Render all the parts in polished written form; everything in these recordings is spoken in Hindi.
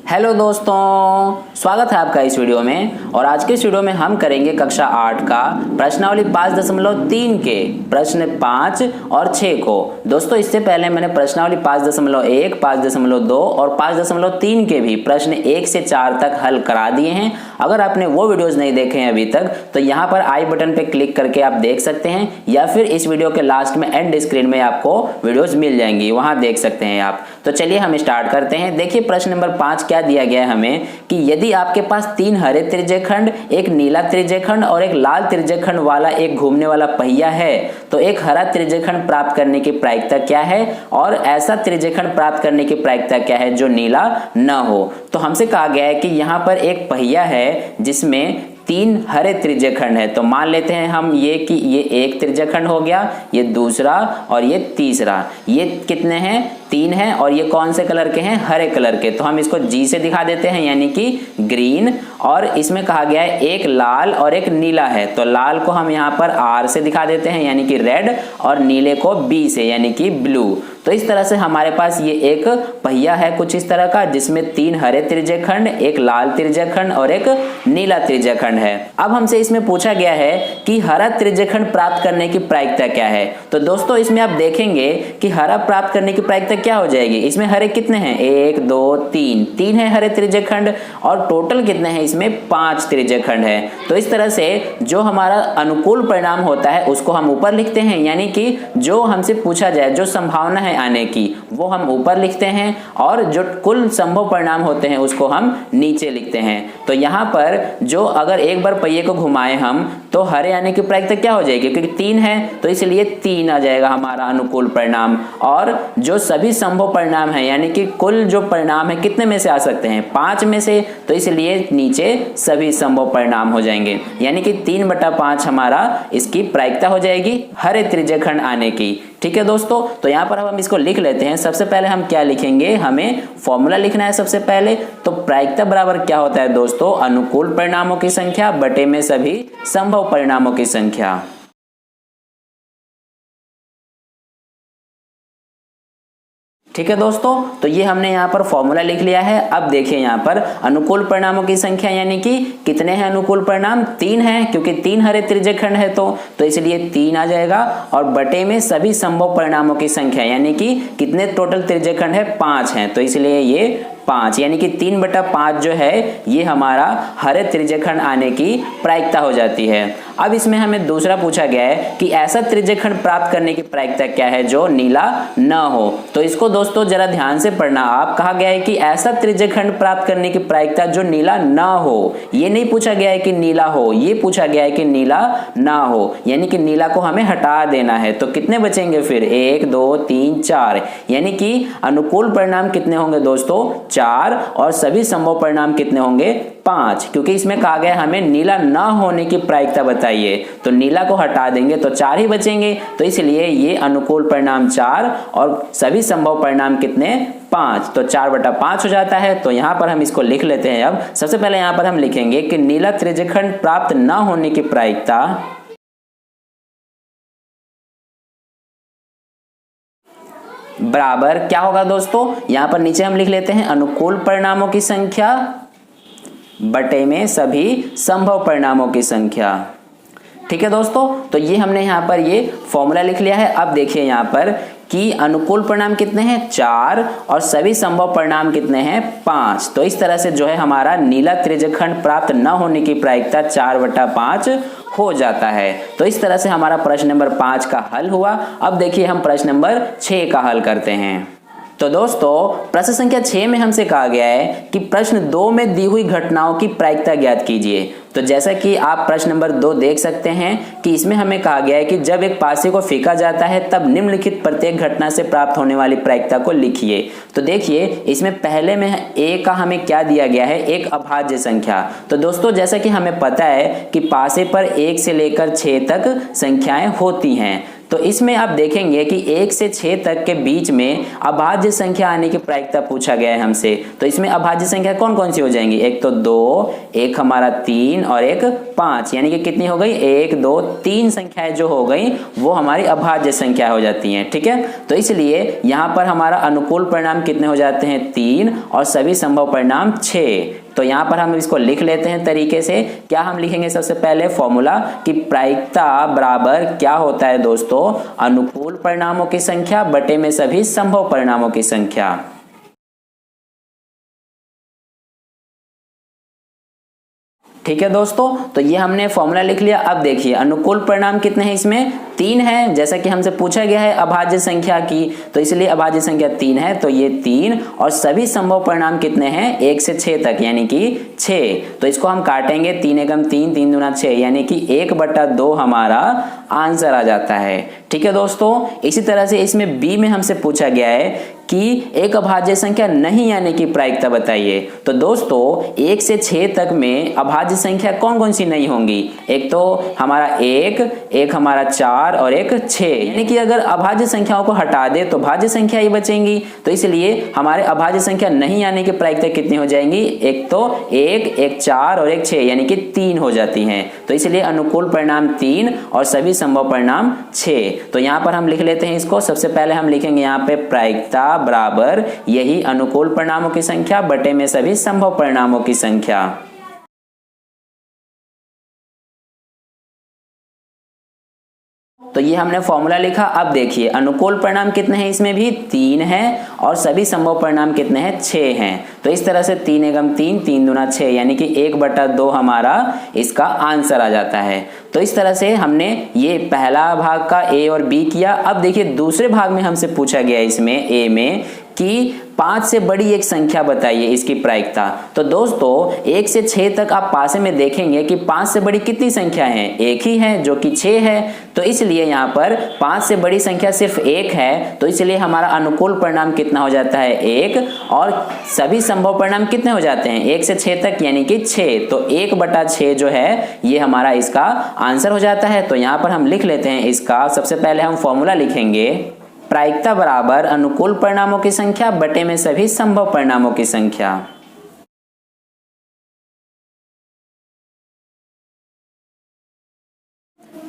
हेलो दोस्तों, स्वागत है आपका इस वीडियो में। और आज के इस वीडियो में हम करेंगे कक्षा 8 का प्रश्नावली 5.3 के प्रश्न 5 और 6 को। दोस्तों इससे पहले मैंने प्रश्नावली 5.1, 5.2 और 5.3 के भी प्रश्न 1 से 4 तक हल करा दिए हैं। अगर आपने वो वीडियोस नहीं देखे हैं अभी तक तो यहाँ पर आई बटन पे क्लिक करके आप देख सकते हैं, या फिर इस वीडियो के लास्ट में एंड स्क्रीन में आपको वीडियोस मिल जाएंगी, वहां देख सकते हैं आप। तो चलिए हम स्टार्ट करते हैं। देखिए प्रश्न नंबर 5 क्या दिया गया है हमें कि यदि आपके पास 3 हरे त्रिज्यखंड, एक नीला त्रिज्यखंड और एक लाल त्रिज्यखंड वाला एक घूमने वाला पहिया है, तो एक हरा त्रिज्यखंड प्राप्त करने की प्रायिकता क्या है और ऐसा त्रिज्यखंड प्राप्त करने की प्रायिकता क्या है जो नीला न हो। तो हमसे कहा गया है कि यहाँ पर एक पहिया है जिसमें 3 हरे त्रिज्यखंड है। तो मान लेते हैं हम ये कि ये एक त्रिज्यखंड हो गया, ये दूसरा और ये तीसरा। ये कितने हैं? 3 हैं। और ये कौन से कलर के हैं? हरे कलर के। तो हम इसको जी से दिखा देते हैं, यानी कि ग्रीन। और इसमें कहा गया है एक लाल और एक नीला है, तो लाल को हम यहाँ पर आर से दिखा देते हैं यानी कि रेड, और नीले को बी से यानी कि ब्लू। तो इस तरह से हमारे पास ये एक पहिया है कुछ इस तरह का, जिसमें 3 हरे त्रिज्यखंड, एक लाल त्रिज्यखंड और एक नीला त्रिज्यखंड है। अब हमसे इसमें पूछा गया है कि हरा त्रिज्यखंड प्राप्त करने की प्रायिकता क्या है। तो दोस्तों इसमें आप देखेंगे कि हरा प्राप्त करने की प्रायिकता क्या हो जाएगी। इसमें हरे कितने हैं? 1 2 3 है हरे त्रिज्यखंड, और टोटल कितने हैं? इसमें 5 त्रिज्यखंड है। तो इस तरह से जो हमारा अनुकूल परिणाम होता है उसको हम ऊपर लिखते हैं, यानी कि जो हमसे पूछा जाए, जो संभावना है आने की, वो हम ऊपर लिखते हैं, और जो कुल संभव परिणाम होते हैं उसको हम नीचे लिखते हैं। तो यहाँ पर जो अगर एक बार पहिए को घुमाए हम, तो हरे आने की प्रायिकता क्या हो जाएगी? क्योंकि 3 है तो इसलिए 3 आ जाएगा हमारा अनुकूल परिणाम। और जो सभी संभव परिणाम है, यानी कि कुल जो परिणाम है कितने में से आ सकते हैं? 5 में से, तो इसलिए नीचे सभी संभव परिणाम हो जाएंगे, यानी कि 3/5 हमारा इसकी प्रायिकता हो जाएगी हरे त्रिज्यखंड आने की। ठीक है दोस्तों, तो यहाँ पर हम इसको लिख लेते हैं। सबसे पहले हम क्या लिखेंगे? हमें फॉर्मूला लिखना है सबसे पहले। तो प्रायिकता बराबर क्या होता है दोस्तों? अनुकूल परिणामों की संख्या बटे में सभी संभव परिणामों की संख्या। ठीक है दोस्तों, तो ये हमने यहाँ पर फॉर्मूला लिख लिया है। अब देखिए यहाँ पर अनुकूल परिणामों की संख्या, यानी कि कितने हैं अनुकूल परिणाम? 3 हैं, क्योंकि 3 हरे त्रिज्यखंड है तो इसलिए 3 आ जाएगा। और बटे में सभी संभव परिणामों की संख्या, यानी कि कितने टोटल त्रिज्यखंड है? 5 हैं, तो इसलिए ये 5, यानी कि 3/5 जो है ये हमारा हरे त्रिज्यखंड आने की प्रायिकता हो जाती है। अब इसमें हमें दूसरा पूछा गया है कि ऐसा त्रिज्यखंड प्राप्त करने की प्रायिकता क्या है जो नीला न हो। तो इसको दोस्तों जरा ध्यान से पढ़ना आप। कहा गया है कि ऐसा त्रिज्यखंड प्राप्त करने की प्रायिकता जो नीला न हो। ये नहीं पूछा गया है कि नीला हो, ये पूछा गया है कि नीला ना हो, यानी कि नीला को हमें हटा देना है। तो कितने बचेंगे फिर? 1 2 3 4, यानी कि अनुकूल परिणाम कितने होंगे दोस्तों? 4, और सभी संभव परिणाम कितने होंगे? 5, क्योंकि इसमें कहा गया हमें नीला ना होने की प्रायिकता बताइए। तो नीला को हटा देंगे तो 4 ही बचेंगे, तो इसलिए ये अनुकूल परिणाम 4 और सभी संभव परिणाम कितने? 5। तो 4/5 हो जाता है। तो यहाँ पर हम इसको लिख लेते हैं। अब सबसे पहले यहाँ पर हम लिखेंगे कि नीला त्रिज्यखंड प्राप्त न होने की प्रायिकता बराबर क्या होगा दोस्तों? यहाँ पर नीचे हम लिख लेते हैं अनुकूल परिणामों की संख्या बटे में सभी संभव परिणामों की संख्या। ठीक है दोस्तों, तो ये हमने यहाँ पर ये फॉर्मूला लिख लिया है। अब देखिए यहाँ पर कि अनुकूल परिणाम कितने हैं? 4, और सभी संभव परिणाम कितने हैं? 5। तो इस तरह से जो है हमारा नीला त्रिज्यखंड प्राप्त न होने की प्रायिकता 4/5 हो जाता है। तो इस तरह से हमारा प्रश्न नंबर 5 का हल हुआ। अब देखिए हम प्रश्न नंबर 6 का हल करते हैं। तो दोस्तों प्रश्न संख्या 6 में हमसे कहा गया है कि प्रश्न 2 में दी हुई घटनाओं की प्रायिकता ज्ञात कीजिए। तो जैसा कि आप प्रश्न नंबर 2 देख सकते हैं कि इसमें हमें कहा गया है कि जब एक पासे को फेंका जाता है तब निम्नलिखित प्रत्येक घटना से प्राप्त होने वाली प्रायिकता को लिखिए। तो देखिए इसमें पहले में ए का हमें क्या दिया गया है? एक अभाज्य संख्या। तो दोस्तों जैसा कि हमें पता है कि पासे पर 1 से लेकर 6 तक संख्याएं होती हैं। तो इसमें आप देखेंगे कि 1 से 6 तक के बीच में अभाज्य संख्या आने की प्रायिकता पूछा गया है हमसे। तो इसमें अभाज्य संख्या कौन कौन सी हो जाएंगी, एक तो 2, एक हमारा 3 और एक 5, यानी कि कितनी हो गई, 1 2 3 संख्याएं जो हो गई वो हमारी अभाज्य संख्या हो जाती हैं। ठीक है, तो इसलिए यहाँ पर हमारा अनुकूल परिणाम कितने हो जाते हैं, 3 और सभी संभव परिणाम 6। तो यहाँ पर हम इसको लिख लेते हैं तरीके से। क्या हम लिखेंगे, सबसे पहले फॉर्मूला कि प्रायिकता बराबर क्या होता है दोस्तों, अनुकूल परिणामों की संख्या बटे में सभी संभव परिणामों की संख्या। ठीक है दोस्तों, तो ये हमने फॉर्मूला लिख लिया। अब देखिए अनुकूल परिणाम कितने हैं, इसमें 3 है, जैसा कि हमसे पूछा गया है अभाज्य संख्या की, तो इसलिए अभाज्य संख्या 3 है, तो ये 3 और सभी संभव परिणाम कितने हैं, 1 से 6 तक, यानी कि 6। तो इसको हम काटेंगे, 3 एकम 3, 3 दूना 6, यानी कि 1/2 हमारा आंसर आ जाता है। ठीक है दोस्तों, इसी तरह से इसमें बी में हमसे पूछा गया है कि एक अभाज्य संख्या नहीं आने की प्रायिकता बताइए। तो दोस्तों 1 से 6 तक में अभाज्य संख्या कौन कौन सी नहीं होंगी, एक तो हमारा 1, एक हमारा 4 और एक 6, यानी कि अगर अभाज्य संख्याओं को हटा दे तो भाज्य संख्या ही बचेंगी। तो इसलिए हमारे अभाज्य संख्या नहीं आने की प्रायिकता कितनी हो जाएंगी, एक तो 1, एक 4 और एक 6, यानी कि 3 हो जाती हैं। तो इसलिए अनुकूल परिणाम 3 और सभी संभव परिणाम 6। तो यहाँ पर हम लिख लेते हैं इसको। सबसे पहले हम लिखेंगे यहाँ पे प्रायिकता बराबर यही अनुकूल परिणामों की संख्या बटे में सभी संभव परिणामों की संख्या। तो ये हमने फॉर्मूला लिखा। अब देखिए अनुकूल परिणाम कितने हैं, इसमें भी 3 हैं और सभी संभव परिणाम कितने हैं, 6 हैं। तो इस तरह से 3 एकम 3, 3 दूना 6, यानी कि 1/2 हमारा इसका आंसर आ जाता है। तो इस तरह से हमने ये पहला भाग का ए और बी किया। अब देखिए दूसरे भाग में हमसे पूछा गया इसमें ए में कि 5 से बड़ी एक संख्या बताइए इसकी प्रायिकता। तो दोस्तों 1 से 6 तक आप पासे में देखेंगे कि 5 से बड़ी कितनी संख्या है, एक ही है जो कि 6 है। तो इसलिए यहाँ पर 5 से बड़ी संख्या सिर्फ 1 है, तो इसलिए हमारा अनुकूल परिणाम कितना हो जाता है, 1, और सभी संभव परिणाम कितने हो जाते हैं 1 से 6 तक, यानी कि 6। तो 1/6 जो है ये हमारा इसका आंसर हो जाता है। तो यहाँ पर हम लिख लेते हैं इसका। सबसे पहले हम फॉर्मूला लिखेंगे, प्रायिकता बराबर अनुकूल परिणामों की संख्या बटे में सभी संभव परिणामों की संख्या।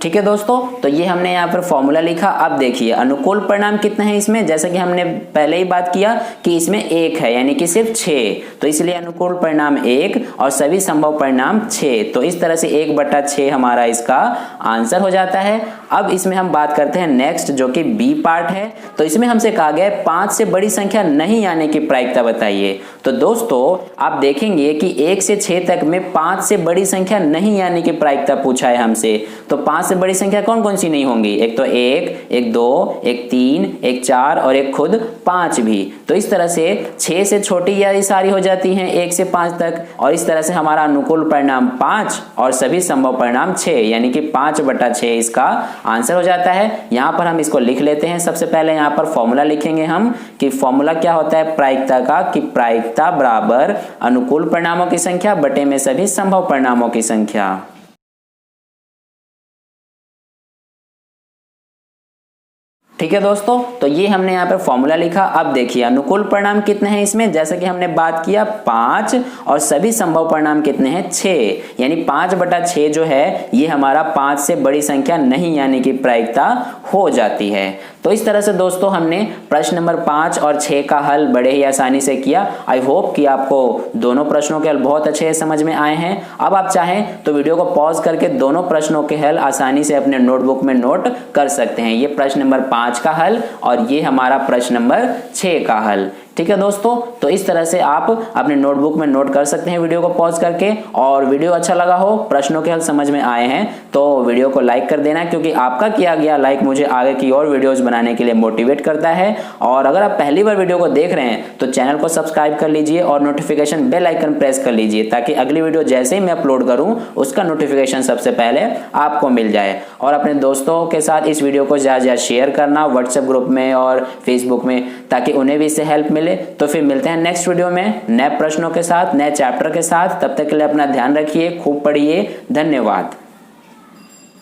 ठीक है दोस्तों, तो ये हमने यहाँ पर फॉर्मूला लिखा। अब देखिए अनुकूल परिणाम कितने हैं इसमें, जैसे कि हमने पहले ही बात किया कि इसमें 1 है, यानी कि सिर्फ 6। तो इसलिए अनुकूल परिणाम 1 और सभी संभव परिणाम 6। तो इस तरह से 1/6 हमारा इसका आंसर हो जाता है। अब इसमें हम बात करते हैं नेक्स्ट, जो कि बी पार्ट है। तो इसमें हमसे कहा गया है 5 से बड़ी संख्या नहीं आने की प्रायिकता बताइए। तो दोस्तों आप देखेंगे कि 1 से 6 तक में 5 से बड़ी संख्या नहीं आने की प्रायिकता पूछा है हमसे। तो 5 से बड़ी संख्या कौन कौन सी नहीं होंगी, एक तो 1, एक 2, एक 3, एक 4 और एक खुद 5 भी। तो इस तरह से 6 से छोटी ये सारी हो जाती हैं 1 से 5 तक, और इस तरह से हमारा अनुकूल परिणाम 5 और सभी संभव परिणाम 6, यानी कि 5/6 इसका आंसर हो जाता है। यहाँ पर हम इसको लिख लेते हैं। सबसे पहले यहाँ पर फॉर्मूला लिखेंगे हम कि फॉर्मूला क्या होता है प्रायिकता का, कि प्रायिकता बराबर अनुकूल परिणामों की संख्या बटे में सभी संभव परिणामों की संख्या। ठीक है दोस्तों, तो ये हमने यहाँ पर फॉर्मूला लिखा। अब देखिए अनुकूल परिणाम कितने हैं इसमें, जैसे कि हमने बात किया 5 और सभी संभव परिणाम कितने हैं 6, यानी 5/6 जो है ये हमारा 5 से बड़ी संख्या नहीं आने की प्रायिकता हो जाती है। तो इस तरह से दोस्तों हमने प्रश्न नंबर 5 और 6 का हल बड़े ही आसानी से किया। आई होप कि आपको दोनों प्रश्नों के हल बहुत अच्छे समझ में आए हैं। अब आप चाहें तो वीडियो को पॉज करके दोनों प्रश्नों के हल आसानी से अपने नोटबुक में नोट कर सकते हैं। ये प्रश्न नंबर 5 का हल और ये हमारा प्रश्न नंबर 6 का हल। ठीक है दोस्तों, तो इस तरह से आप अपने नोटबुक में नोट कर सकते हैं वीडियो को पॉज करके। और वीडियो अच्छा लगा हो, प्रश्नों के हल समझ में आए हैं तो वीडियो को लाइक कर देना, क्योंकि आपका किया गया लाइक मुझे आगे की और वीडियोस बनाने के लिए मोटिवेट करता है। और अगर आप पहली बार वीडियो को देख रहे हैं तो चैनल को सब्सक्राइब कर लीजिए और नोटिफिकेशन बेल आइकन प्रेस कर लीजिए, ताकि अगली वीडियो जैसे ही मैं अपलोड करूं उसका नोटिफिकेशन सबसे पहले आपको मिल जाए। और अपने दोस्तों के साथ इस वीडियो को ज़्यादा शेयर करना व्हाट्सएप ग्रुप में और फेसबुक में, ताकि उन्हें भी इससे हेल्प मिले। तो फिर मिलते हैं नेक्स्ट वीडियो में नए प्रश्नों के साथ, नए चैप्टर के साथ। तब तक के लिए अपना ध्यान रखिए, खूब पढ़िए। धन्यवाद।